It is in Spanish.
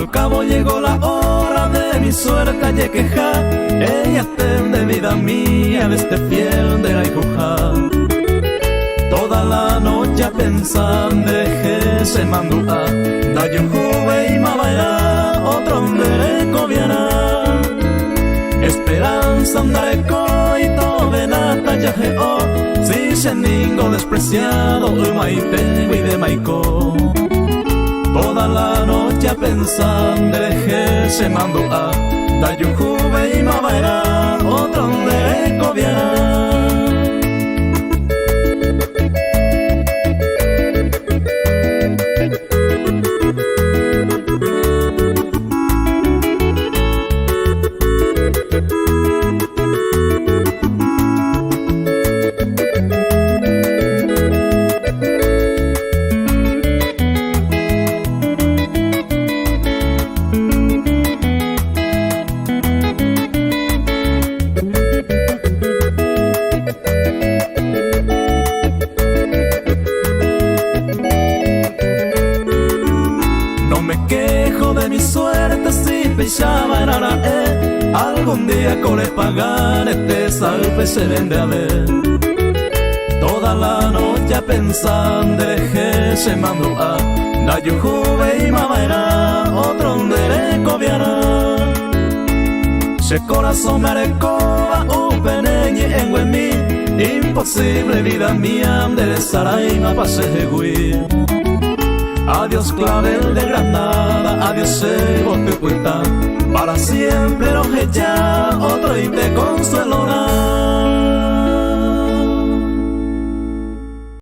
Al cabo llegó la hora de mi suerte a queja. Ella de vida mía de este fiel de la hija. Toda la noche pensando que se mandó a da yo juve y mavaya otro hombre coviana. Esperanza andare coito venata ya geo. Si se ningo despreciado maite y de maico. Toda la noche pensando que se mandó a da yo juve y mavaya otro hombre coviana. Algún día con el pagar este salve se vende a ver. Toda la noche pensando que se mandó a da yo juve y mamaera otro de coviana. Se corazón me arecoba un peneñi en Huemí. Imposible vida mía de Saraima pase huir. Adiós clavel de Granada, adiós bote cuenta. Para siempre lo que ya otro y te consuelo.